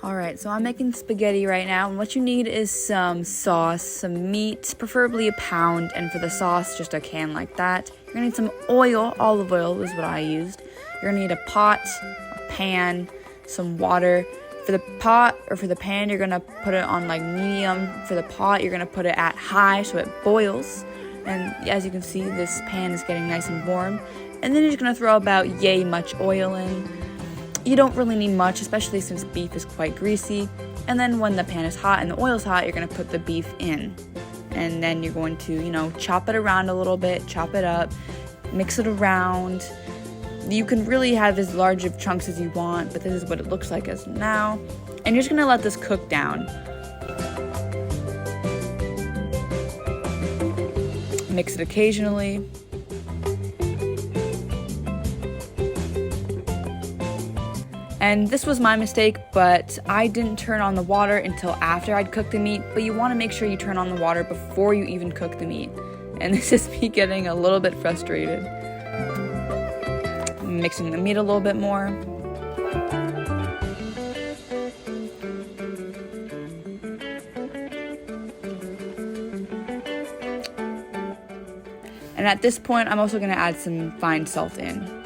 Alright, so I'm making spaghetti right now, and what you need is some sauce, some meat, preferably a pound, and for the sauce, just a can like that. You're gonna need some oil, olive oil is what I used. You're gonna need a pot, a pan, some water. For the pot, or for the pan, you're gonna put it on like medium. For the pot, you're gonna put it at high so it boils. And as you can see, this pan is getting nice and warm. And then you're just gonna throw about yay much oil in. You don't really need much, especially since beef is quite greasy. And then when the pan is hot and the oil is hot, you're going to put the beef in. And then you're going to, chop it around a little bit, chop it up, mix it around. You can really have as large of chunks as you want, but this is what it looks like as now. And you're just going to let this cook down. Mix it occasionally. And this was my mistake, but I didn't turn on the water until after I'd cooked the meat, but you want to make sure you turn on the water before you even cook the meat. And this is me getting a little bit frustrated. Mixing the meat a little bit more. And at this point, I'm also going to add some fine salt in.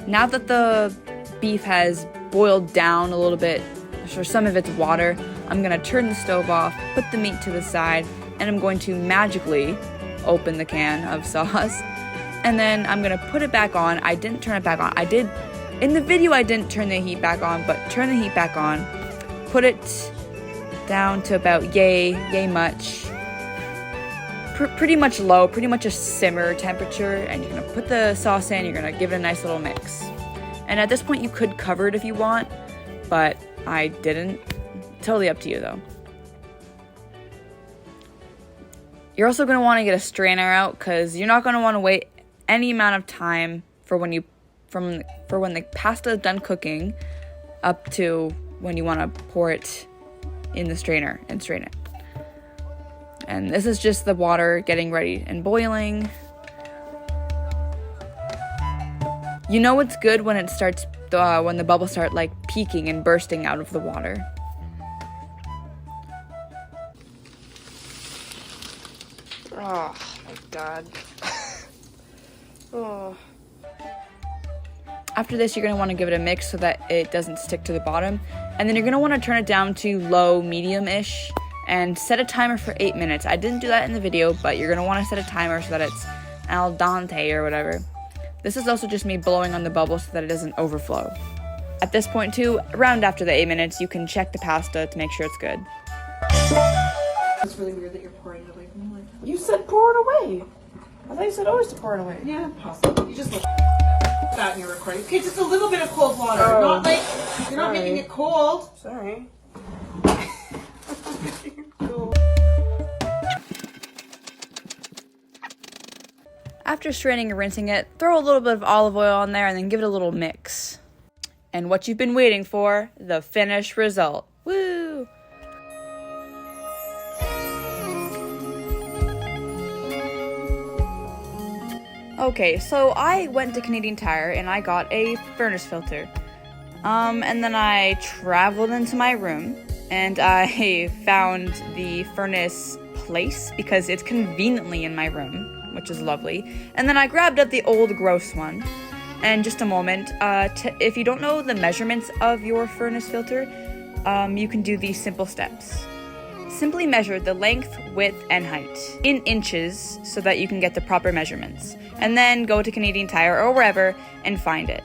Now that the beef has boiled down a little bit, for some of its water, I'm going to turn the stove off, put the meat to the side, and I'm going to magically open the can of sauce. And then I'm going to put it back on. I didn't turn it back on. In the video I didn't turn the heat back on, but turn the heat back on. Put it down to about yay much. Pretty much low, pretty much a simmer temperature, and you're going to put the sauce in, you're going to give it a nice little mix. And at this point you could cover it if you want, but I didn't. Totally up to you though. You're also going to want to get a strainer out because you're not going to want to wait any amount of time for when the pasta is done cooking up to when you want to pour it in the strainer and strain it. And this is just the water getting ready and boiling. You know it's good when it starts, when the bubbles start like peaking and bursting out of the water. Oh my god. Oh. After this, you're going to want to give it a mix so that it doesn't stick to the bottom. And then you're going to want to turn it down to low, medium-ish. And set a timer for 8 minutes. I didn't do that in the video, but you're going to want to set a timer so that it's al dente or whatever. This is also just me blowing on the bubble so that it doesn't overflow. At this point too, around after the 8 minutes, you can check the pasta to make sure it's good. It's really weird that you're pouring it away from me like that. You said pour it away. I thought you said always to pour it away. Yeah, possibly. You just look that in your recording. Okay, just a little bit of cold water. Oh. Not like, you're not making it cold. Sorry. After straining and rinsing it, throw a little bit of olive oil on there and then give it a little mix. And what you've been waiting for, the finished result. Woo! Okay, so I went to Canadian Tire and I got a furnace filter. And then I traveled into my room and I found the furnace place because it's conveniently in my room, which is lovely. And then I grabbed up the old gross one. And just a moment, if you don't know the measurements of your furnace filter, you can do these simple steps. Simply measure the length, width, and height in inches so that you can get the proper measurements. And then go to Canadian Tire or wherever and find it.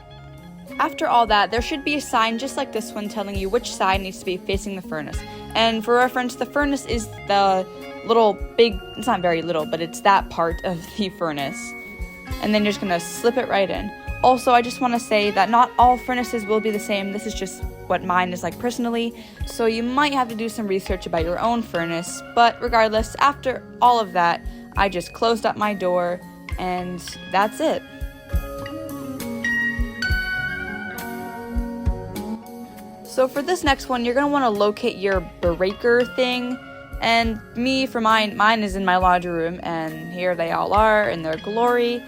After all that, there should be a sign just like this one telling you which side needs to be facing the furnace. And for reference, the furnace is the it's not very little, but it's that part of the furnace. And then you're just gonna slip it right in. Also, I just want to say that not all furnaces will be the same. This is just what mine is like personally. So you might have to do some research about your own furnace. But regardless, after all of that, I just closed up my door and that's it. So for this next one, you're going to want to locate your breaker thing. And for mine is in my laundry room, and here they all are in their glory.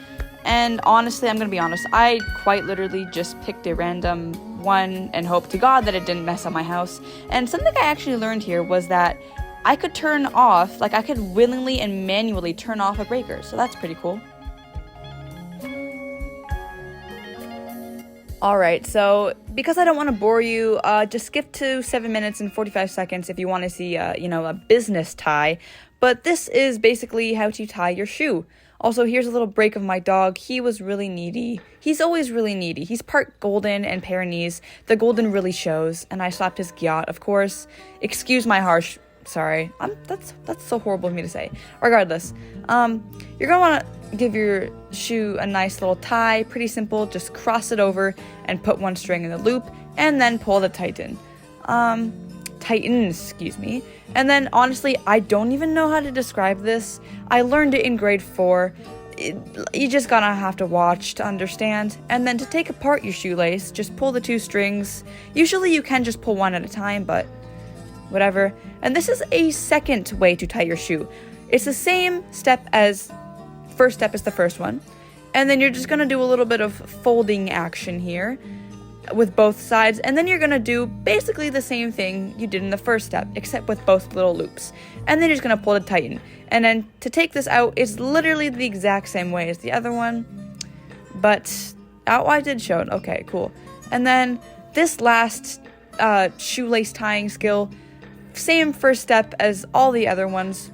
And honestly, I'm gonna be honest, I quite literally just picked a random one and hoped to God that it didn't mess up my house. And something I actually learned here was that I could turn off, like I could willingly and manually turn off a breaker, so that's pretty cool. Alright, so because I don't want to bore you, just skip to 7 minutes and 45 seconds if you want to see, a business tie. But this is basically how to tie your shoe. Also, here's a little break of my dog. He was really needy. He's always really needy. He's part golden and Pyrenees. The golden really shows, and I slapped his gyat, of course. Excuse my harsh... Sorry. That's so horrible of me to say. Regardless, you're gonna want to give your shoe a nice little tie. Pretty simple. Just cross it over and put one string in the loop, and then pull the tighten. Excuse me. And then, honestly, I don't even know how to describe this. I learned it in grade 4. You just gonna have to watch to understand. And then to take apart your shoelace, just pull the 2 strings. Usually you can just pull one at a time, but whatever. And this is a second way to tie your shoe. It's the same step as first step is the first one. And then you're just gonna do a little bit of folding action here with both sides, and then you're gonna do basically the same thing you did in the first step, except with both little loops. And then you're just gonna pull to tighten. And then to take this out is literally the exact same way as the other one, but I did show it. Okay, cool. And then this last shoelace tying skill, same first step as all the other ones.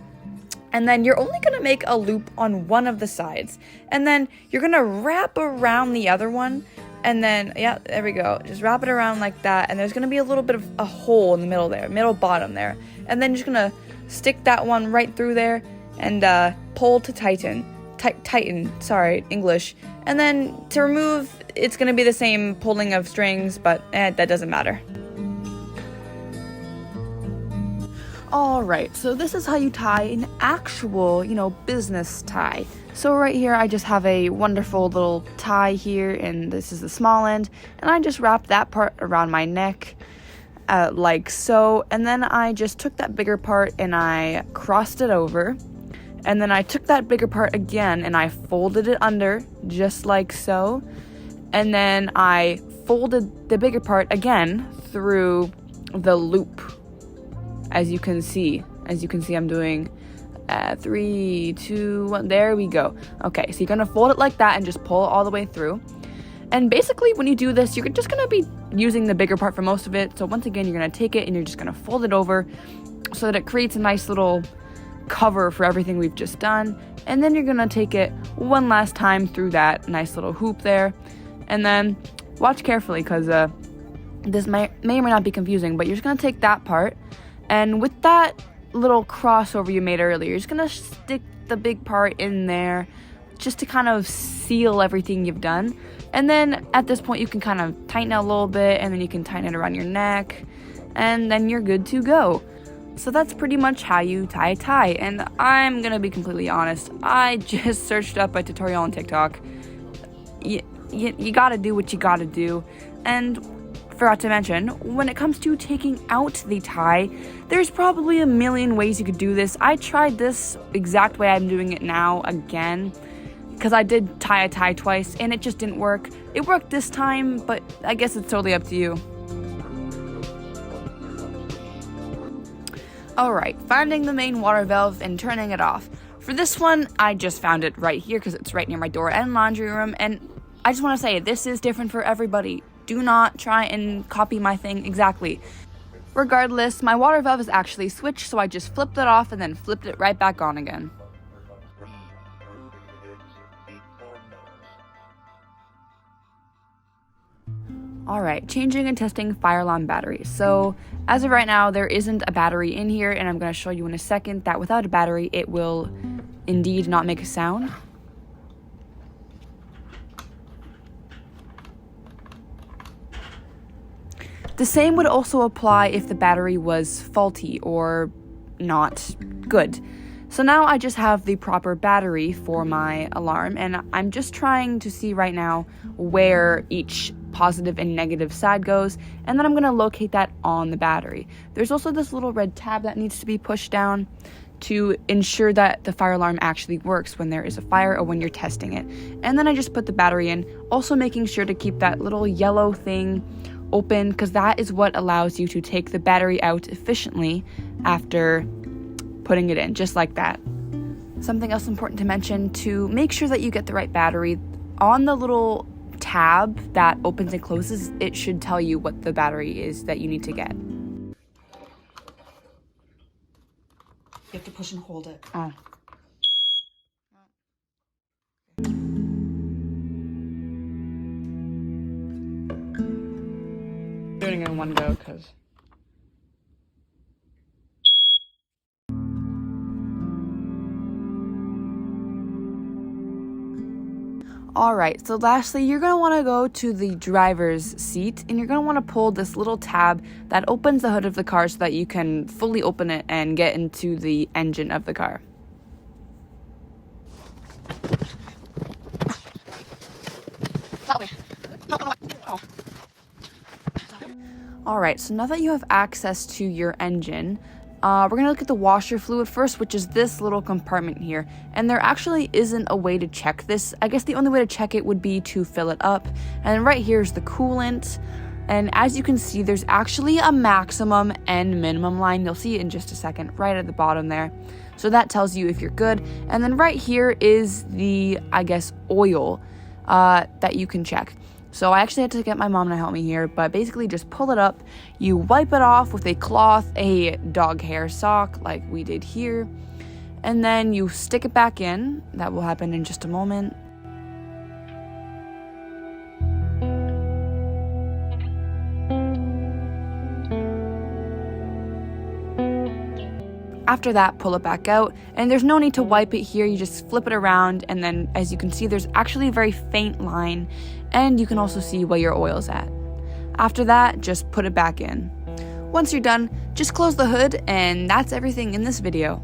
And then you're only gonna make a loop on one of the sides, and then you're gonna wrap around the other one. And then, yeah, there we go. Just wrap it around like that. And there's going to be a little bit of a hole in the middle there, middle bottom there. And then you're just going to stick that one right through there and pull to tighten. Tighten, sorry, English. And then to remove, it's going to be the same pulling of strings, but that doesn't matter. Alright, so this is how you tie an actual, business tie. So right here, I just have a wonderful little tie here, and this is the small end, and I just wrapped that part around my neck, like so, and then I just took that bigger part and I crossed it over, and then I took that bigger part again and I folded it under, just like so, and then I folded the bigger part again through the loop, as you can see. I'm doing 3, 2, 1, there we go. Okay, so you're gonna fold it like that and just pull it all the way through. And basically when you do this, you're just gonna be using the bigger part for most of it. So once again, you're gonna take it and you're just gonna fold it over so that it creates a nice little cover for everything we've just done. And then you're gonna take it one last time through that nice little hoop there. And then watch carefully, because this may or may not be confusing, but you're just gonna take that part, and with that little crossover you made earlier, you're just gonna stick the big part in there just to kind of seal everything you've done. And then at this point you can kind of tighten it a little bit, and then you can tighten it around your neck, and then you're good to go. So that's pretty much how you tie a tie. And I'm gonna be completely honest, I just searched up a tutorial on TikTok. You gotta do what you gotta do. And forgot to mention, when it comes to taking out the tie, there's probably a million ways you could do this. I tried this exact way I'm doing it now again, because I did tie a tie twice and it just didn't work. It worked this time, but I guess it's totally up to you. Alright, finding the main water valve and turning it off. For this one, I just found it right here because it's right near my door and laundry room, and I just want to say, this is different for everybody. Do not try and copy my thing exactly. Regardless, my water valve is actually switched, so I just flipped it off and then flipped it right back on again. Alright, changing and testing fire alarm batteries. So, as of right now, there isn't a battery in here, and I'm going to show you in a second that without a battery, it will indeed not make a sound. The same would also apply if the battery was faulty or not good. So now I just have the proper battery for my alarm, and I'm just trying to see right now where each positive and negative side goes, and then I'm going to locate that on the battery. There's also this little red tab that needs to be pushed down, to ensure that the fire alarm actually works when there is a fire or when you're testing it. And then I just put the battery in, also making sure to keep that little yellow thing open, because that is what allows you to take the battery out efficiently after putting it in, just like that. Something else important to mention, to make sure that you get the right battery, on the little tab that opens and closes, it should tell you what the battery is that you need to get. You have to push and hold it. Oh. Doing it in one go, because... Alright, so lastly, you're going to want to go to the driver's seat, and you're going to want to pull this little tab that opens the hood of the car so that you can fully open it and get into the engine of the car. Alright, so now that you have access to your engine, we're going to look at the washer fluid first, which is this little compartment here. And there actually isn't a way to check this. I guess the only way to check it would be to fill it up. And right here is the coolant. And as you can see, there's actually a maximum and minimum line. You'll see it in just a second, right at the bottom there. So that tells you if you're good. And then right here is the, I guess, oil that you can check. So I actually had to get my mom to help me here, but basically just pull it up, you wipe it off with a cloth, a dog hair sock like we did here, and then you stick it back in. That will happen in just a moment. After that, pull it back out, and there's no need to wipe it here. You just flip it around, and then as you can see, there's actually a very faint line, and you can also see where your oil's at. After that, just put it back in. Once you're done, just close the hood, and that's everything in this video.